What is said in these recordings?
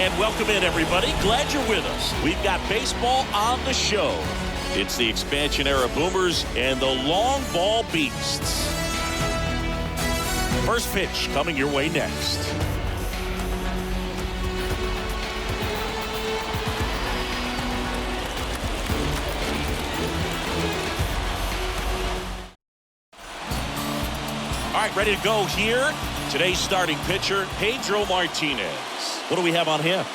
And welcome in, everybody. Glad you're with us. We've got baseball on the show. It's the expansion era Boomers and the long ball Beasts. First pitch coming your way next. All right, ready to go here. Today's starting pitcher, Pedro Martinez. What do we have on him?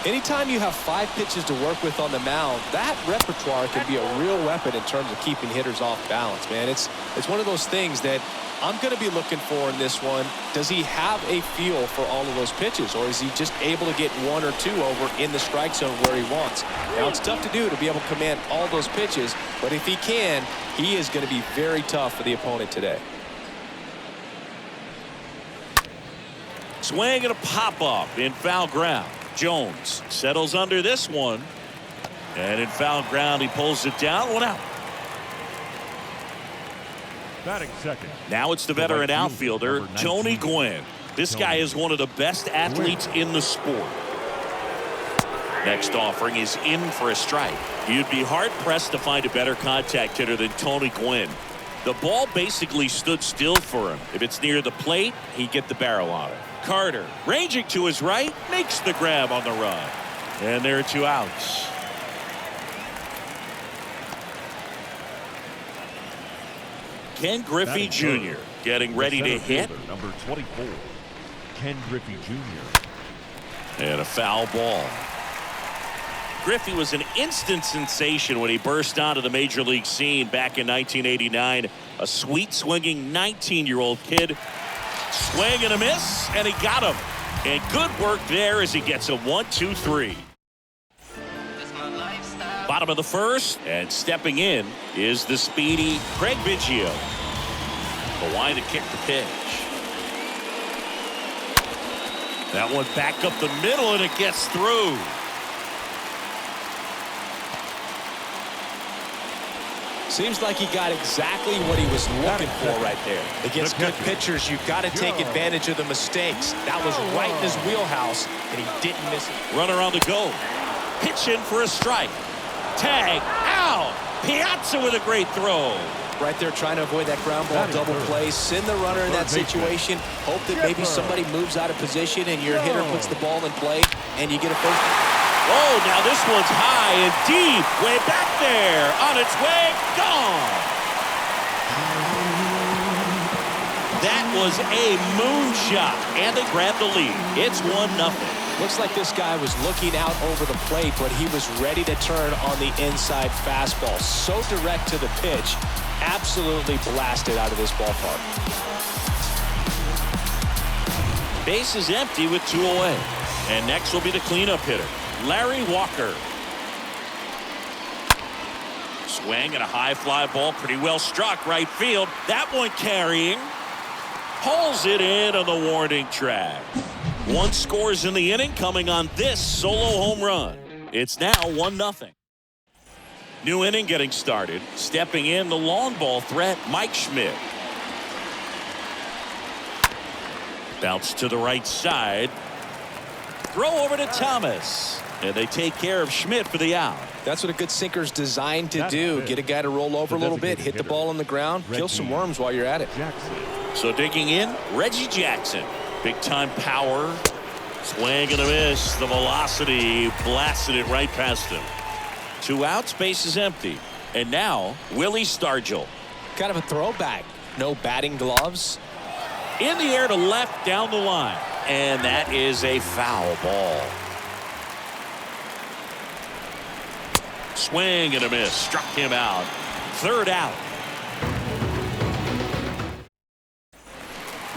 Anytime you have 5 pitches to work with on the mound, that repertoire can be a real weapon in terms of keeping hitters off balance, man. It's one of those things that I'm going to be looking for in this one. Does he have a feel for all of those pitches, or is he just able to get 1 or 2 over in the strike zone where he wants? Now, it's tough to do to be able to command all those pitches, but if he can, he is going to be very tough for the opponent today. Swing and a pop-up in foul ground. Jones settles under this one. And in foul ground, he pulls it down. 1 out. Batting second. Now it's the veteran outfielder, Tony Gwynn. This guy is one of the best athletes in the sport. Next offering is in for a strike. You'd be hard-pressed to find a better contact hitter than Tony Gwynn. The ball basically stood still for him. If it's near the plate, he'd get the barrel on it. Carter, ranging to his right, makes the grab on the run. And there are 2 outs. Ken Griffey Jr. getting ready to hit. Number 24, Ken Griffey Jr. And a foul ball. Griffey was an instant sensation when he burst onto the major league scene back in 1989. A sweet swinging 19-year-old kid. Swing and a miss, and he got him. And good work there as he gets a 1-2-3. Bottom of the first, and stepping in is the speedy Craig Biggio. The line to kick the pitch. That one back up the middle, and it gets through. Seems like he got exactly what he was looking for right there. Against good pitchers, you've got to take advantage of the mistakes. That was right in his wheelhouse, and he didn't miss it. Runner on the go. Pitch in for a strike. Tag out. Piazza with a great throw. Right there trying to avoid that ground ball double play. Send the runner in that situation. Hope that maybe somebody moves out of position and your hitter puts the ball in play, and you get a first. Oh, now this one's high and deep. Way back there. On its way. Gone. That was a moonshot. And they grabbed the lead. It's 1-0. Looks like this guy was looking out over the plate, but he was ready to turn on the inside fastball. So direct to the pitch. Absolutely blasted out of this ballpark. Base is empty with 2 away. And next will be the cleanup hitter, Larry Walker. Swing and a high fly ball, pretty well struck right field. That one carrying. Pulls it in on the warning track. 1 scores in the inning coming on this solo home run. It's now 1-0. New inning getting started. Stepping in the long ball threat, Mike Schmidt. Bounce to the right side. Throw over to Thomas. And they take care of Schmidt for the out. That's what a good sinker's designed to do. Get a guy to roll over a little bit, hit the ball on the ground, kill some worms while you're at it. So digging in, Reggie Jackson. Big time power. Swing and a miss. The velocity blasted it right past him. 2 outs, base is empty. And now, Willie Stargell. Kind of a throwback. No batting gloves. In the air to left down the line. And that is a foul ball. Swing and a miss. Struck him out. 3rd out.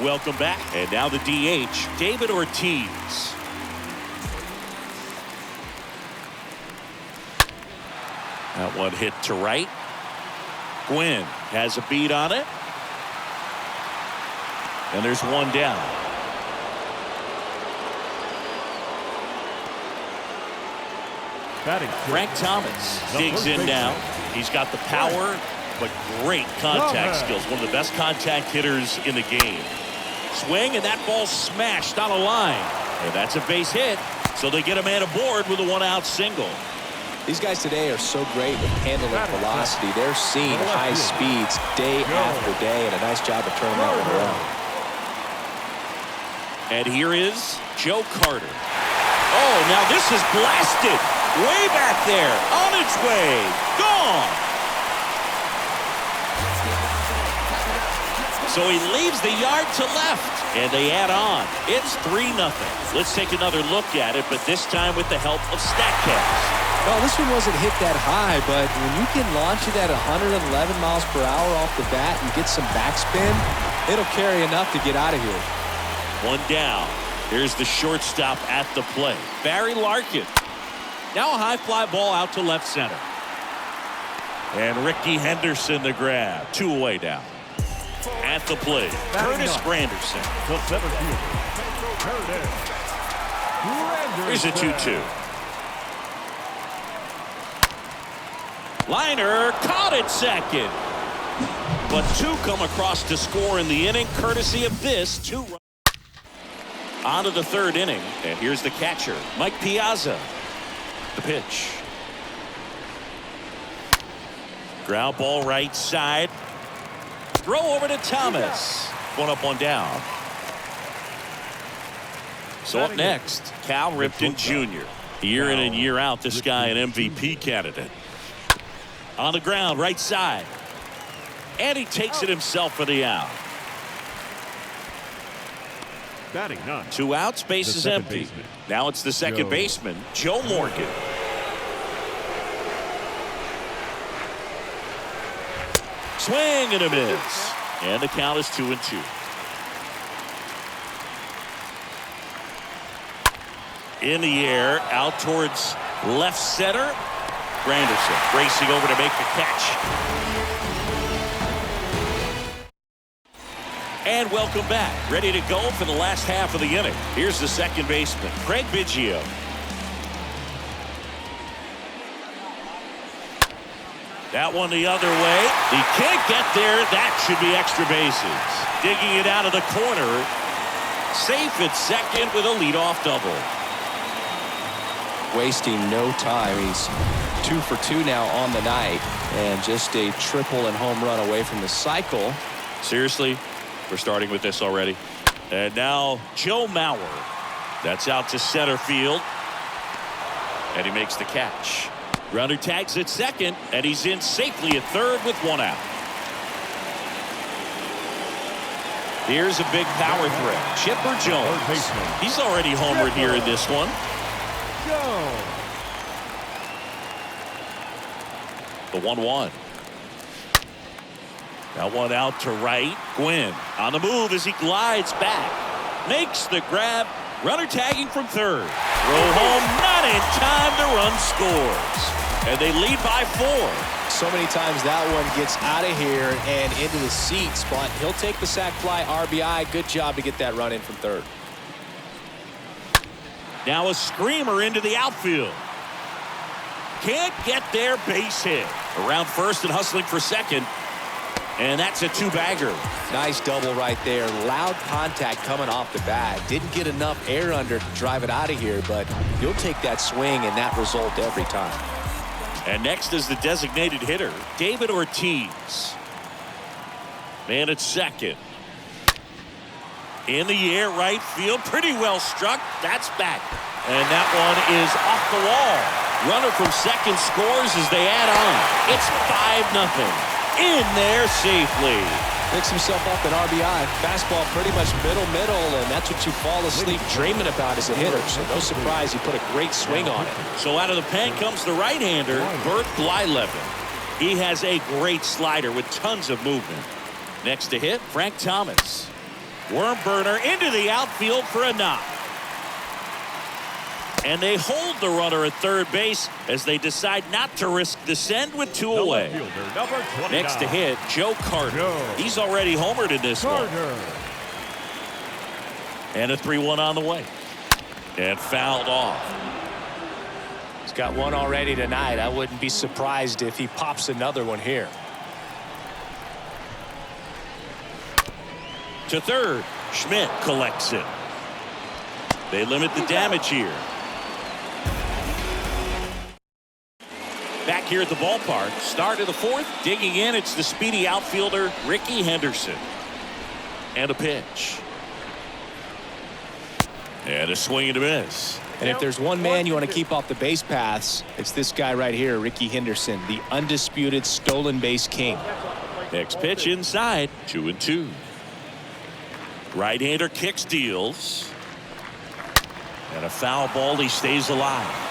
Welcome back. And now the DH, David Ortiz. That one hit to right. Gwynn has a beat on it. And there's 1 down. Frank Thomas digs in now. He's got the power, but great contact skills. One of the best contact hitters in the game. Swing, and that ball smashed on a line. And that's a base hit. So they get a man aboard with a one-out single. These guys today are so great with handling velocity. They're seeing high speeds day after day, and a nice job of turning that one around. And here is Joe Carter. Oh, now this is blasted. Way back there. On its way. Gone. So he leaves the yard to left. And they add on. It's 3-0. Let's take another look at it, but this time with the help of StatCast. Well, this one wasn't hit that high, but when you can launch it at 111 miles per hour off the bat and get some backspin, it'll carry enough to get out of here. One down. Here's the shortstop at the plate, Barry Larkin. Now a high fly ball out to left center. And Ricky Henderson the grab. 2 away now. At the plate, Curtis Granderson. Here's a 2-2. Liner caught at second. But 2 come across to score in the inning, courtesy of this 2-run. On to the 3rd inning, and here's the catcher, Mike Piazza. The pitch. Ground ball right side. Throw over to Thomas. 1 up, 1 down. So up next, Cal Ripken Jr. Year in and year out, this guy an MVP candidate. On the ground, right side. And he takes it himself for the out. Batting 9. 2 outs, base is empty. Baseman. Now it's the second baseman, Joe Morgan. Swing and a miss. And the count is 2-2. In the air, out towards left center. Granderson racing over to make the catch. And welcome back. Ready to go for the last half of the inning. Here's the second baseman, Craig Biggio. That one the other way. He can't get there. That should be extra bases. Digging it out of the corner. Safe at second with a leadoff double. Wasting no time. He's 2 for 2 now on the night, and just a triple and home run away from the cycle. Seriously, we're starting with this already. And now Joe Mauer. That's out to center field. And he makes the catch. Runner tags at second, and he's in safely at third with 1 out. Here's a big power threat. Chipper Jones. He's already homered here in this one. The 1-1. That one out to right. Gwynn on the move as he glides back. Makes the grab. Runner tagging from third. Throw home, not in time. The run scores. And they lead by 4. So many times that one gets out of here and into the seats, but he'll take the sac fly RBI. Good job to get that run in from third. Now a screamer into the outfield. Can't get there, base hit. Around first and hustling for second. And that's a 2-bagger. Nice double right there. Loud contact coming off the bat. Didn't get enough air under to drive it out of here, but you'll take that swing and that result every time. And next is the designated hitter, David Ortiz. Man at second. In the air, right field, pretty well struck. That's back. And that one is off the wall. Runner from second scores as they add on. It's 5-0. In there safely. Picks himself up an RBI. Fastball pretty much middle, and that's what you fall asleep dreaming about as a hitter. So no surprise he put a great swing on it. So out of the pen comes the right-hander, Bert Blyleven. He has a great slider with tons of movement. Next to hit, Frank Thomas. Worm burner into the outfield for a knock. And they hold the runner at third base as they decide not to risk the send with 2 away. Next to hit, Joe Carter. He's already homered in this one. And a 3-1 on the way. And fouled off. He's got one already tonight. I wouldn't be surprised if he pops another one here. To third, Schmidt collects it. They limit the damage here. Back here at the ballpark, start of the fourth. Digging in, it's the speedy outfielder Ricky Henderson. And a pitch. And a swing and a miss. And if there's one man you want to keep off the base paths, it's this guy right here, Ricky Henderson, the undisputed stolen base king. Next pitch inside, 2-2. Right-hander kicks, deals. And a foul ball, he stays alive.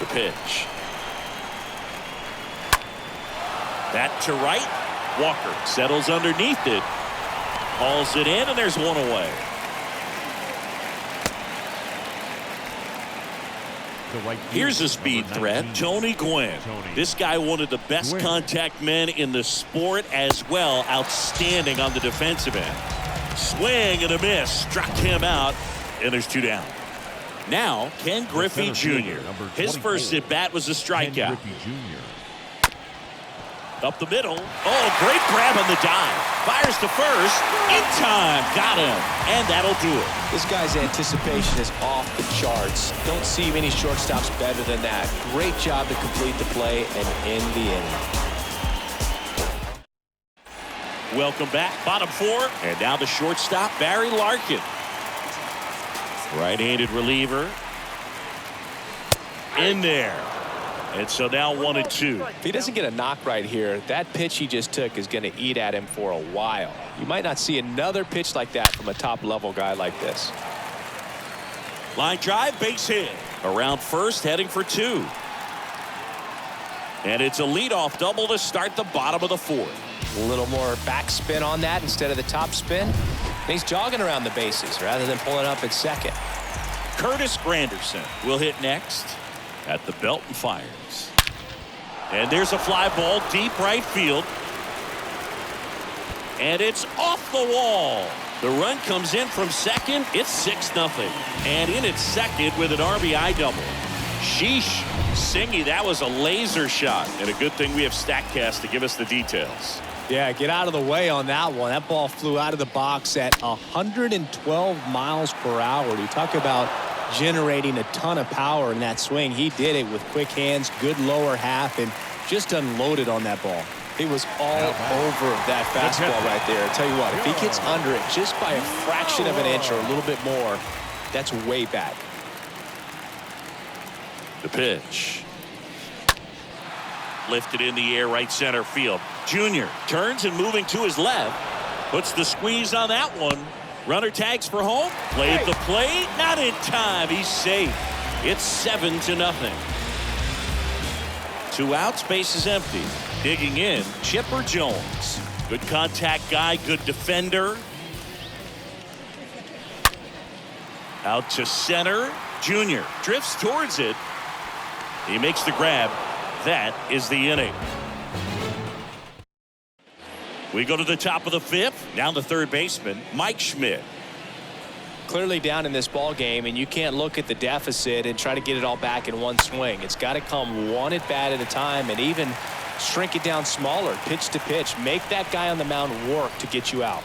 The pitch. That to right. Walker settles underneath it. Hauls it in, and there's one away. Here's a speed threat, Tony Gwynn. This guy one of the best contact men in the sport as well. Outstanding on the defensive end. Swing and a miss. Struck him out, and there's 2 down. Now, Ken Griffey Jr. His first at-bat was a strikeout. Up the middle. Oh, great grab on the dive. Fires to first. In time. Got him. And that'll do it. This guy's anticipation is off the charts. Don't see many shortstops better than that. Great job to complete the play and end the inning. Welcome back. Bottom 4. And now the shortstop, Barry Larkin. Right-handed reliever. In there. And so now 1-2. If he doesn't get a knock right here, that pitch he just took is going to eat at him for a while. You might not see another pitch like that from a top-level guy like this. Line drive, base hit. Around first, heading for 2. And it's a leadoff double to start the bottom of the 4th. A little more backspin on that instead of the top spin. And he's jogging around the bases rather than pulling up at second. Curtis Granderson will hit next at the belt and fires. And there's a fly ball deep right field. And it's off the wall. The run comes in from second. It's 6-0. And in at second with an RBI double. Sheesh. Singy, that was a laser shot. And a good thing we have StatCast to give us the details. Yeah, get out of the way on that one. That ball flew out of the box at 112 miles per hour. You talk about generating a ton of power in that swing. He did it with quick hands, good lower half, and just unloaded on that ball. He was all over that fastball right there. I'll tell you what, if he gets under it just by a fraction of an inch or a little bit more, that's way back. The pitch. Lifted in the air, right center field. Junior turns and moving to his left. Puts the squeeze on that one. Runner tags for home. Played the play. Not in time. He's safe. It's 7-0. 2 outs. Base is empty. Digging in, Chipper Jones. Good contact guy. Good defender. Out to center. Junior drifts towards it. He makes the grab. That is the inning. We go to the top of the 5th. Down the third baseman, Mike Schmidt. Clearly down in this ball game, and you can't look at the deficit and try to get it all back in one swing. It's got to come one at bat at a time, and even shrink it down smaller, pitch to pitch. Make that guy on the mound work to get you out.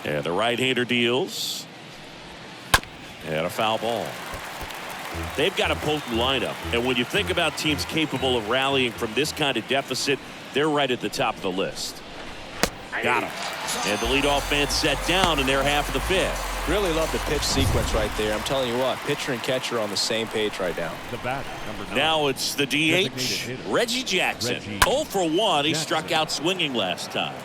And the right-hander deals. And a foul ball. They've got a potent lineup. And when you think about teams capable of rallying from this kind of deficit, they're right at the top of the list. Got him. And the leadoff man set down in their half of the 5th. Really love the pitch sequence right there. I'm telling you what, pitcher and catcher are on the same page right now. The batter, number 9. Now it's the DH, Reggie Jackson. 0 for 1. He struck out swinging last time.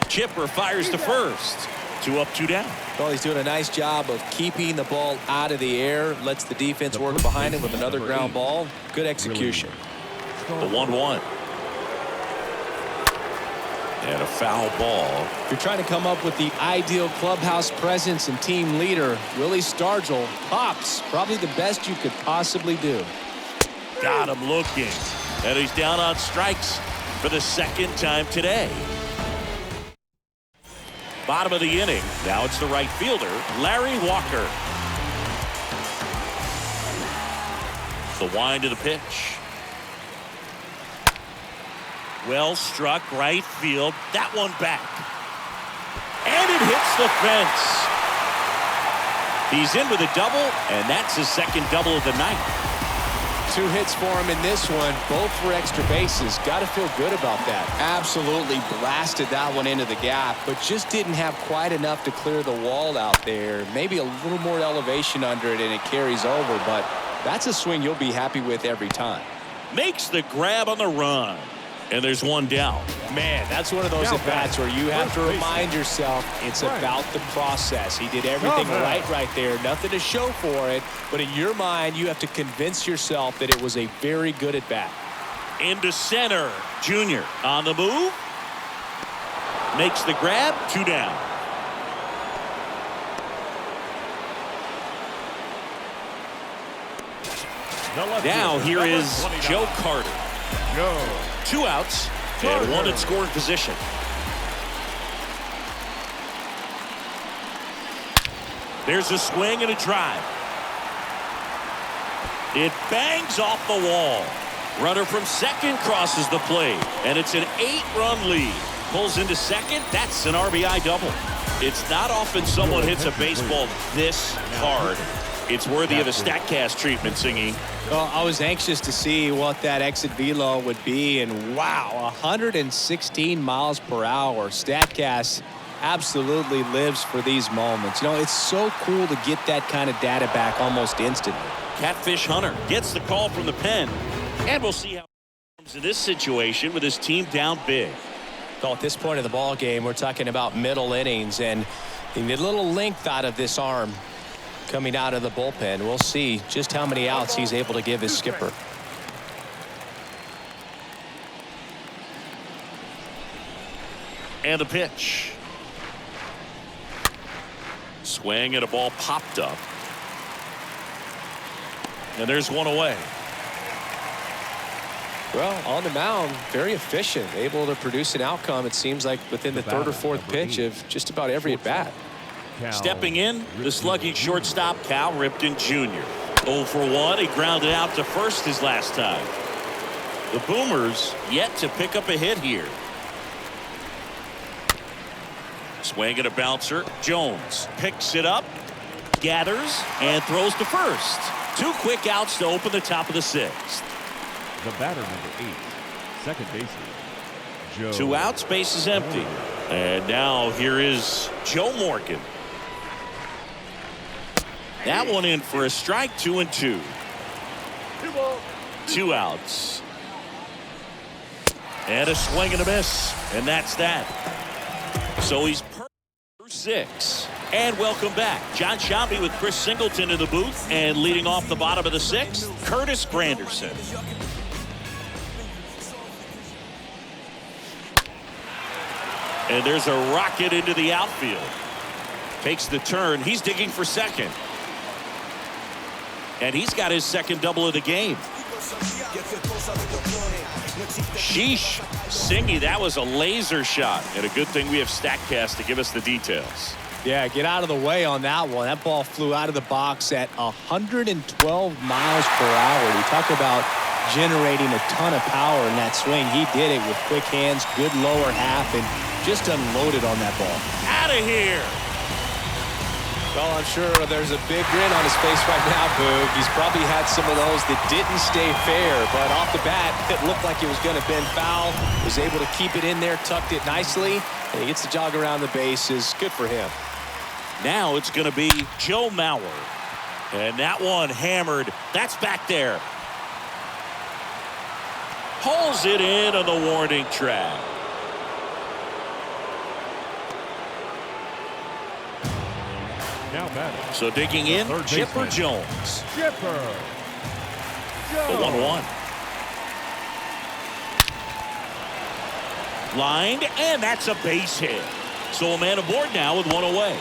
Chipper fires to first. 2 up, 2 down. Well, he's doing a nice job of keeping the ball out of the air. Lets the defense work behind him with another ground ball. Good execution. The 1-1. And a foul ball. If you're trying to come up with the ideal clubhouse presence and team leader, Willie Stargell pops. Probably the best you could possibly do. Got him looking. And he's down on strikes for the 2nd time today. Bottom of the inning. Now it's the right fielder, Larry Walker. The wind of the pitch. Well struck right field. That one back. And it hits the fence. He's in with a double, and that's his second double of the night. 2 hits for him in this one, both for extra bases. Got to feel good about that. Absolutely blasted that one into the gap, but just didn't have quite enough to clear the wall out there. Maybe a little more elevation under it, and it carries over, but that's a swing you'll be happy with every time. Makes the grab on the run. And there's one down. Man, that's one of those at-bats where you have to remind yourself it's about the process. He did everything right there. Nothing to show for it. But in your mind, you have to convince yourself that it was a very good at-bat. Into center. Junior on the move. Makes the grab. 2 down. Now here is Joe Carter. 2 outs and 1 in scoring position. There's a swing and a drive. It bangs off the wall. Runner from second crosses the plate, and it's an 8-run lead. Pulls into second. That's an RBI double. It's not often someone hits a baseball this hard. It's worthy of a StatCast treatment, Singy. Well, I was anxious to see what that exit velo would be, and wow, 116 miles per hour. StatCast absolutely lives for these moments. You know, it's so cool to get that kind of data back almost instantly. Catfish Hunter gets the call from the pen, and we'll see how he comes in this situation with his team down big. Well, at this point of the ball game, we're talking about middle innings, and you need a little length out of this arm coming out of the bullpen. We'll see just how many outs he's able to give his skipper. And the pitch. Swing and a ball popped up. And there's one away. Well, on the mound, very efficient, able to produce an outcome, it seems like, within the 3rd or 4th pitch of just about every at-bat. Stepping in, the slugging shortstop, Cal Ripken Jr. 0 for 1. He grounded out to first his last time. The Boomers yet to pick up a hit here. Swing and a bouncer. Jones picks it up, gathers, and throws to first. 2 quick outs to open the top of the 6th. The batter, number 8, second baseman, Joe. 2 outs, base is empty. And now here is Joe Morgan. That one in for a strike. 2-2. 2 outs. And a swing and a miss. And that's that. So he's through 6. And welcome back. John Shambi with Chris Singleton in the booth. And leading off the bottom of the 6th, Curtis Granderson. And there's a rocket into the outfield. Takes the turn. He's digging for second. And he's got his second double of the game. Sheesh. Singy, that was a laser shot. And a good thing we have StatCast to give us the details. Yeah, get out of the way on that one. That ball flew out of the box at 112 miles per hour. You talk about generating a ton of power in that swing. He did it with quick hands, good lower half, and just unloaded on that ball. Out of here. Well, I'm sure there's a big grin on his face right now, Boog. He's probably had some of those that didn't stay fair, but off the bat, it looked like it was going to bend foul. Was able to keep it in there, tucked it nicely, and he gets the jog around the bases. Good for him. Now it's going to be Joe Mauer. And that one hammered. That's back there. Hauls it in on the warning track. Now batting. So digging in, Third Chipper baseman. Jones. Chipper. The 1-1. Lined, and that's a base hit. So a man aboard now with one away.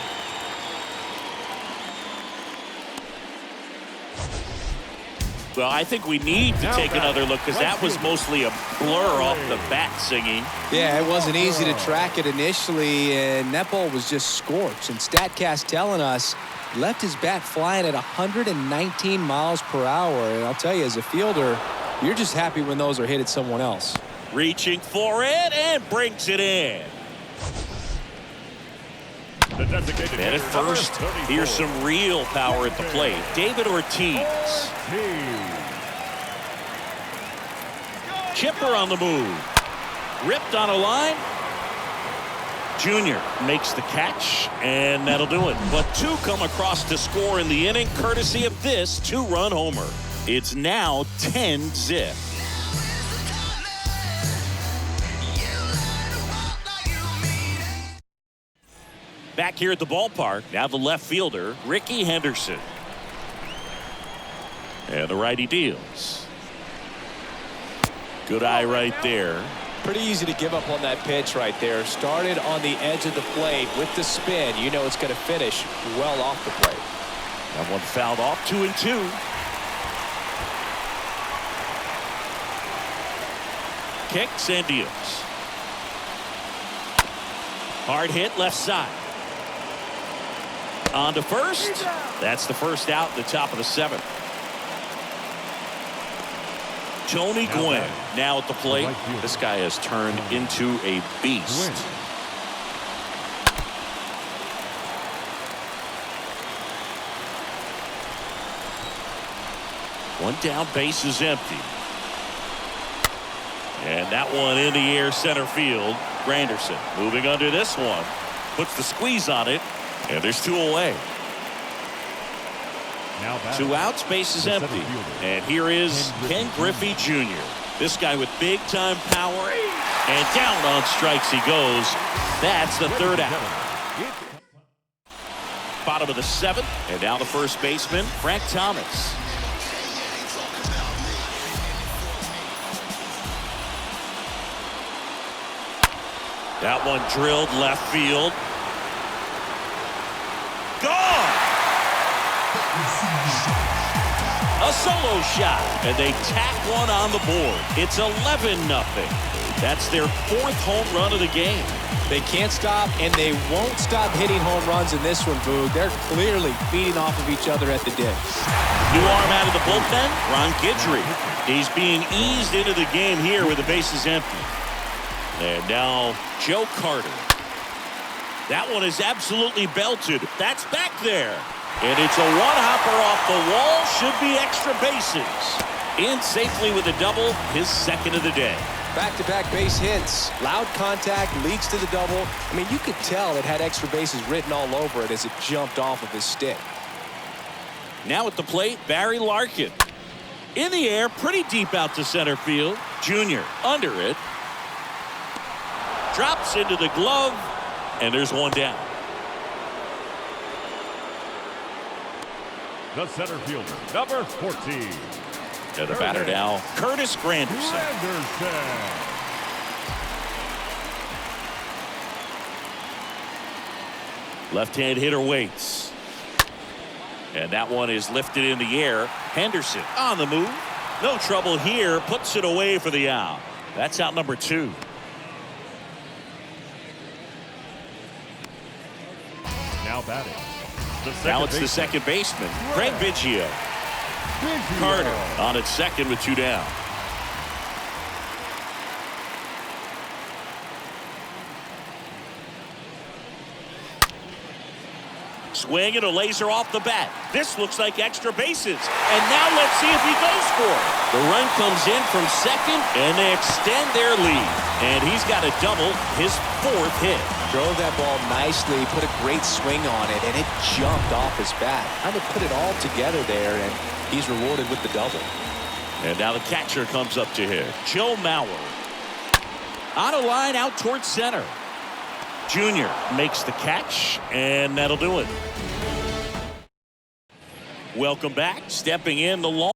Well, I think we need to take another look because that was mostly a blur off the bat, Singy. Yeah, it wasn't easy to track it initially, and that ball was just scorched. And StatCast telling us left his bat flying at 119 miles per hour. And I'll tell you, as a fielder, you're just happy when those are hit at someone else. Reaching for it and brings it in. The designated And at hitter, number first, 34. here's some real power at the plate. David Ortiz. Chipper on the move. Ripped on a line. Junior makes the catch, and that'll do it. But two come across to score in the inning, courtesy of this two-run homer. It's now 10-zip. Back here at the ballpark, now the left fielder, Ricky Henderson. And the righty deals. Good eye right there. Pretty easy to give up on that pitch right there. Started on the edge of the plate with the spin. You know it's going to finish well off the plate. That one fouled off, 2-2. Kicks and deals. Hard hit left side. On to first. That's the first out in the top of the seventh. Tony Gwynn now at the plate. This guy has turned into a beast. One down, base is empty. And that one in the air center field. Granderson moving under this one. Puts the squeeze on it. And there's two away. Two outs, base is empty. And here is Ken Griffey Jr. This guy with big-time power. And down on strikes he goes. That's the third out. Bottom of the seventh. And now the first baseman, Frank Thomas. That one drilled left field. Gone! A solo shot, and they tack one on the board. It's 11-0. That's their fourth home run of the game. They can't stop, and they won't stop hitting home runs in this one, Boog. They're clearly feeding off of each other at the dish. New arm out of the bullpen, Ron Guidry. He's being eased into the game here with the bases empty. And now Joe Carter. That one is absolutely belted. That's back there. And it's a one-hopper off the wall. Should be extra bases. In safely with a double, his second of the day. Back-to-back base hits. Loud contact leads to the double. I mean, you could tell it had extra bases written all over it as it jumped off of his stick. Now at the plate, Barry Larkin. In the air, pretty deep out to center field. Junior under it. Drops into the glove, and there's one down. The center fielder, number 14. And the batter now, Curtis Granderson. Left-hand hitter waits. And that one is lifted in the air. Henderson on the move. No trouble here. Puts it away for the out. That's out number 2. Now batting. Now it's the second baseman, Craig Biggio. Carter on at second with 2 down. Swing and a laser off the bat. This looks like extra bases. And now let's see if he goes for it. The run comes in from second, and they extend their lead. And he's got a double, his 4th hit. Drove that ball nicely, put a great swing on it, and it jumped off his bat. Kind of put it all together there, and he's rewarded with the double. And now the catcher comes up to hit. Joe Mauer. On a line out towards center. Junior makes the catch, and that'll do it. Welcome back. Stepping in the long.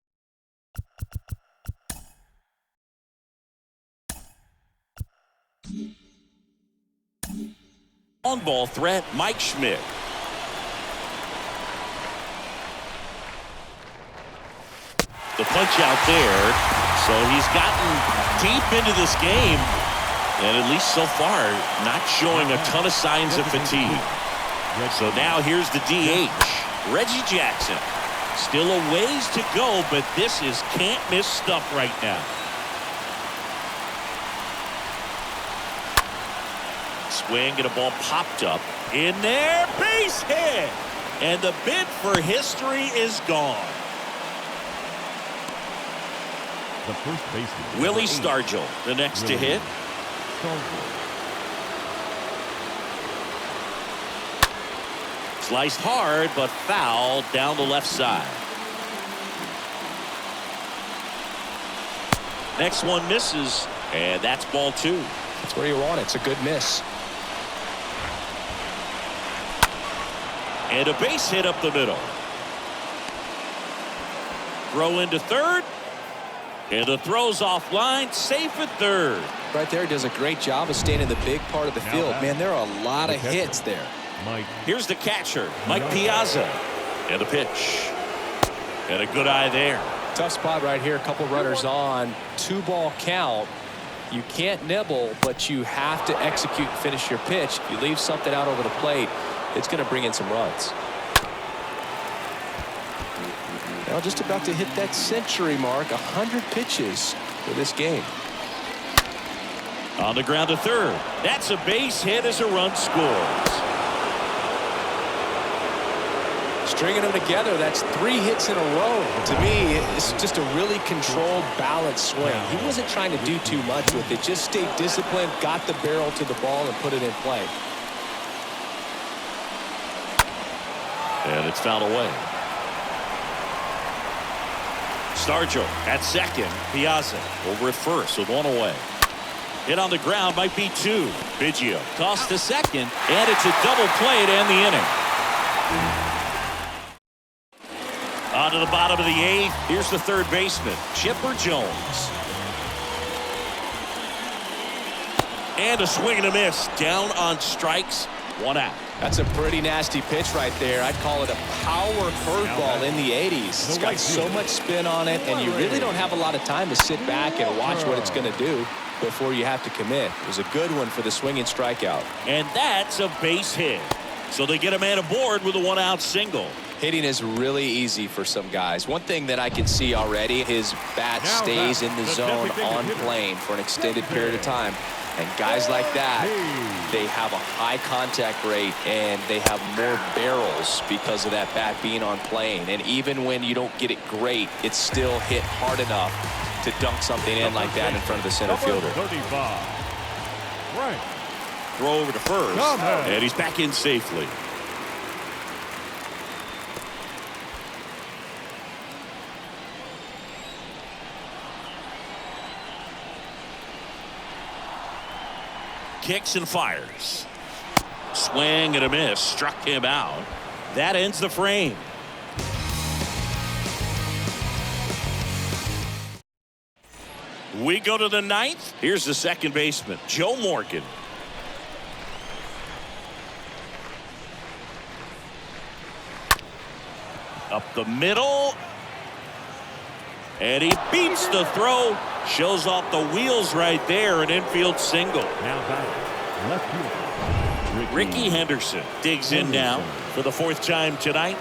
On-ball threat, Mike Schmidt. The punch out there. So he's gotten deep into this game. And at least so far, not showing a ton of signs of fatigue. So now here's the DH, Reggie Jackson. Still a ways to go, but this is can't-miss stuff right now. Swing and a ball popped up. In there, base hit. And the bid for history is gone. The first baseman, Willie Stargell, the next to hit. Sliced hard, but foul down the left side. Next one misses, and that's ball 2. That's where you want it. It's a good miss. And a base hit up the middle. Throw into third. And the throw's offline, safe at third. Right there, does a great job of staying in the big part of the field. Man, there are a lot of hits there. Here's the catcher, Mike Piazza. And a pitch. And a good eye there. Tough spot right here. A couple runners on. 2-ball count. You can't nibble, but you have to execute and finish your pitch. If you leave something out over the plate, it's going to bring in some runs. Now just about to hit that century mark. 100 pitches for this game. On the ground to third. That's a base hit as a run scores. Stringing them together, that's 3 hits in a row. To me, it's just a really controlled, balanced swing. He wasn't trying to do too much with it. Just stayed disciplined, got the barrel to the ball, and put it in play. And it's fouled away. Stargell at second. Piazza over at first with 1 away. Hit on the ground might be 2. Biggio tossed to second, and it's a double play to end the inning. On to the bottom of the 8th. Here's the third baseman, Chipper Jones. And a swing and a miss. Down on strikes. 1 out. That's a pretty nasty pitch right there. I'd call it a power curveball in the 80s. It's got so much spin on it, and you really don't have a lot of time to sit back and watch what it's going to do before you have to commit. It was a good one for the swinging strikeout. And that's a base hit. So they get a man aboard with a 1-out single. Hitting is really easy for some guys. One thing that I can see already, his bat stays in the zone on plane for an extended period of time. And guys like that, they have a high contact rate and they have more barrels because of that bat being on plane. And even when you don't get it great, it's still hit hard enough to dunk something in like that in front of the center fielder. 35. Right. Throw over to first, and he's back in safely. Kicks and fires. Swing and a miss. Struck him out. That ends the frame. We go to the 9th. Here's the second baseman, Joe Morgan. Up the middle. And he beats the throw. Shows off the wheels right there. An infield single. Now back left fielder Ricky Henderson digs in now for the 4th time tonight.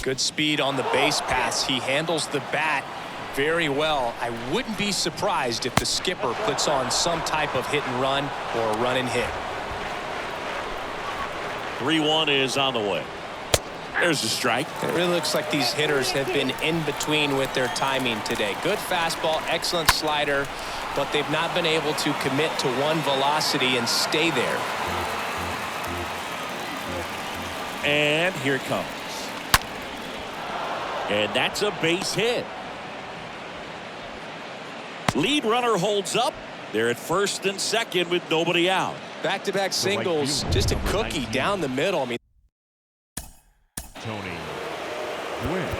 Good speed on the base pass. He handles the bat very well. I wouldn't be surprised if the skipper puts on some type of hit and run or a run and hit. 3-1 is on the way. There's the strike. It really looks like these hitters have been in between with their timing today. Good fastball, excellent slider, but they've not been able to commit to one velocity and stay there. And here it comes. And that's a base hit. Lead runner holds up. They're at first and second with nobody out. Back-to-back singles, just a cookie down the middle. I mean, Tony Gwynn.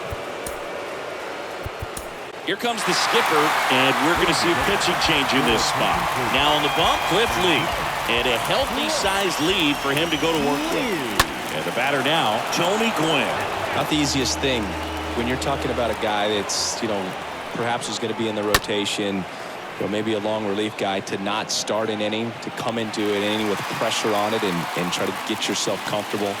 Here comes the skipper, and we're going to see a pitching change in this spot. Now on the bump, Cliff Lee. And a healthy-sized lead for him to go to work with. And the batter now, Tony Gwynn. not the easiest thing when you're talking about a guy that's, perhaps is going to be in the rotation, maybe a long relief guy, to not start an inning, to come into an inning with pressure on it and try to get yourself comfortable.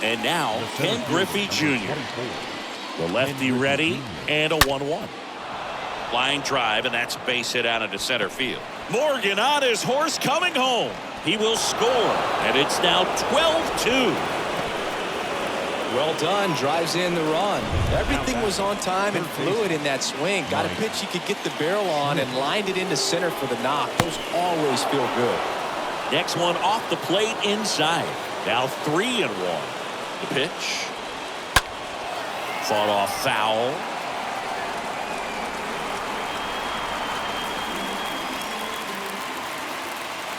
And now, Ken Griffey Jr. The lefty ready, and a 1-1. Line drive, and that's base hit out into center field. Morgan on his horse coming home. He will score, and it's now 12-2. Well done. Drives in the run. Everything was on time and fluid in that swing. Got a pitch you could get the barrel on and lined it into center for the knock. Those always feel good. Next one off the plate inside. Now 3-1. The pitch. Fought off foul.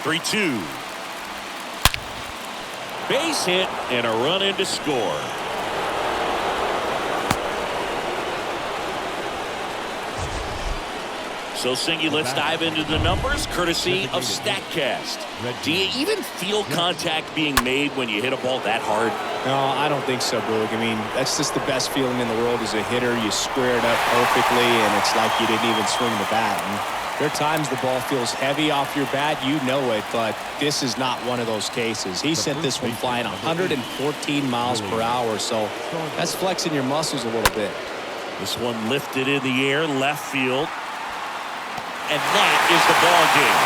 Three-two. Base hit and a run in to score. So, Singy, let's dive into the numbers, courtesy of StatCast. Do you even feel contact being made when you hit a ball that hard? No, I don't think so, Boog. I mean, that's just the best feeling in the world as a hitter. You square it up perfectly, and it's like you didn't even swing the bat. And there are times the ball feels heavy off your bat. You know it, but this is not one of those cases. He sent this one flying 114 miles per hour, so that's flexing your muscles a little bit. This one lifted in the air, left field. And that is the ball game.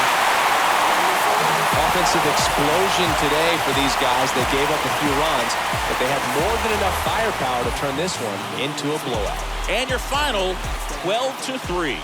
Offensive explosion today for these guys. They gave up a few runs, but they had more than enough firepower to turn this one into a blowout. And your final, 12-3.